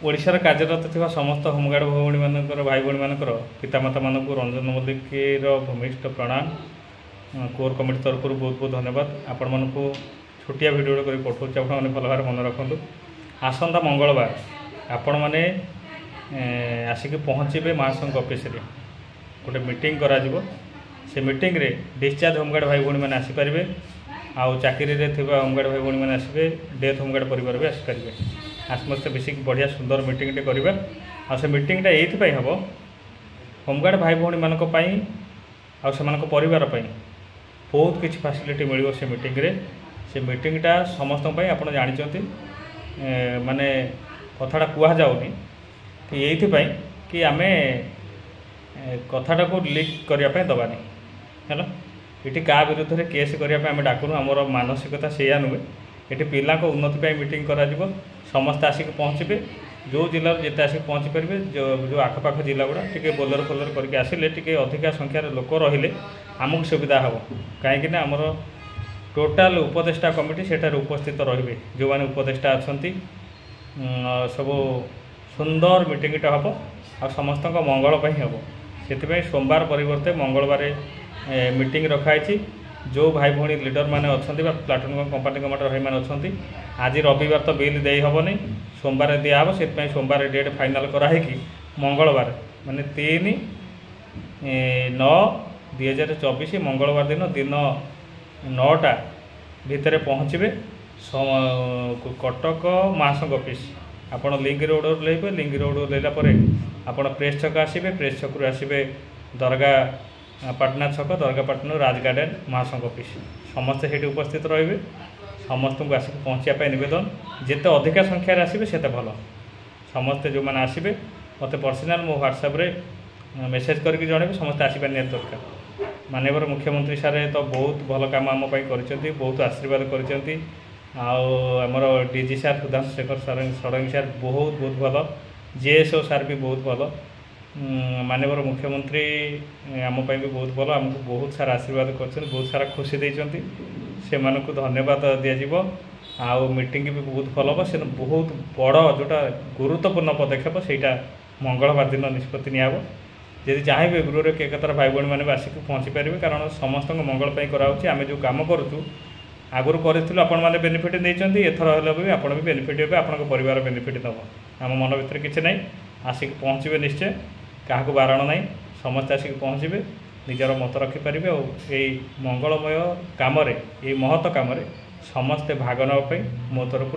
ओडिशार कार्यरत थिबा समस्त होमगार्ड भौणी मानकर भाई भौणी मानकर पितामाता मानक रंजन मल्लिकर भूमिष्ठ प्रणाम। कोर कमिटी तरफ बहुत बहुत धन्यवाद। आपण मानक छोटिया भिडियो कर पठाऊँ आपने भल भाव मन रखु। आसंता मंगलवार आपण मैंने आसिक पहुँचे महासंघ ऑफिस रे गोटे मीटिंग करा से मीटिंग रे डिस्चार्ज होमगार्ड भाई भौणी मैंने आसीपारे आउ चाकरी रे थिबा होमगार्ड भाई भौणी मैंने आसबे डेथ होमगार्ड परिवार भी आसीपारे समस्ते मिसिक बढ़िया सुंदर मीटिंगटे करवा आ से मीटिंगटा ये हम होमगार्ड भाई भौणी मानक आ से परिवार बहुत किसी फैसिलिटी मिल से मीटिंग रे से मीटिंगटा समस्त आप जानते माने कथाटा कहुनी कि ये कि आम कथाटा को लीक करने दबानी है ये क्या विरुद्ध में केस करने डाकुनु आमर मानसिकता से नुहे ये पिला उन्नति मीटिंग करा समस्ते आसिक पहुँचे जो जिले जिते आसिक पहुँची पारे जो आखपाख जिला गुड़ा टी बोलर फोलर करके आसिले टी अधिका संख्यार लोक रहिले आमको सुविधा हम कहीं आमर टोटाल उपदेष्टा कमिटी सेठार उपस्थित रे जो मैंने उपदेष्टा अच्छा सब सुंदर मीटिंगटा हम आ समस्त मंगल हम से सोमवार परिवर्ते मंगलवार मीटिंग रखाई जो भाई भौणी लीडर मैंने अच्छा प्लाटून कंपानी कमांडर भाई मैंने अच्छा आज रविवार तो बिल दे हेनी सोमवार दिहब से सोमवार डेट फाइनाल कराई मंगलवार माने 3/9/2024 मंगलवार दिन दिन 9टा भितर पहुँचे कटक महासंघ ऑफिस आपड़ लिंक रोड लेबे लिंक रोड लेला आपड़ प्रेस छक आसबे प्रेस छक आसबे दरगा पाटना छक दरगा पाटना राज गार्डन महासंघ ऑफिस समस्ते से उपस्थित रे समस्त को आसिक पहुँचापी नवेदन जिते अधिका संख्यार आसबे से भल समस्ते जो मैंने आसबे मत पर्सनाल मो व्हाट्सएप रे मेसेज करके जन समस्त आसपा निहत दरकार। माननीय मुख्यमंत्री सारे तो बहुत भल काम आम कर बहुत आशीर्वाद कर आमर डीजी सार सुधांशु शेखर षडंगी सार बहुत बहुत भल जेएसओ सार भी बहुत भल माननीय मुख्यमंत्री आमपाई भी बहुत भल आमको बहुत सारा आशीर्वाद कर बहुत सारा खुशी देते से मानक धन्यवाद दिज्व आउ मीटिंग भी बहुत भल हम से बहुत बड़ जोटा गुरुत्वपूर्ण पदक्षेप सेटा मंगलवार दिन निष्पत्ति निब जदि चाहिए गृह के कतार भाई भौणी मैंने आसिक पहुँची पारे कारण समस्त मंगल कराऊँ आम जो कम करूँ आगुरी करूँ आपण मैंने बेनिफिट देते एथर हेल्ला भी आप बेनिफिट हे आप परिवार बेनिफिट दब आम मन भर किसी ना आसिक पहुँचे निश्चय क्या बारण ना समस्त आसिक पहुँचे निजर मत रखिपारे और यही मंगलमय कम ये महत कम समस्ते भाग नापी मो तरफ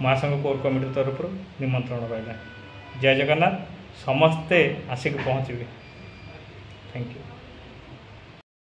महासंघ कोर कमिटी तरफ निमंत्रण रहा। जय जगन्नाथ समस्ते आसिक पहुँचे। Thank you.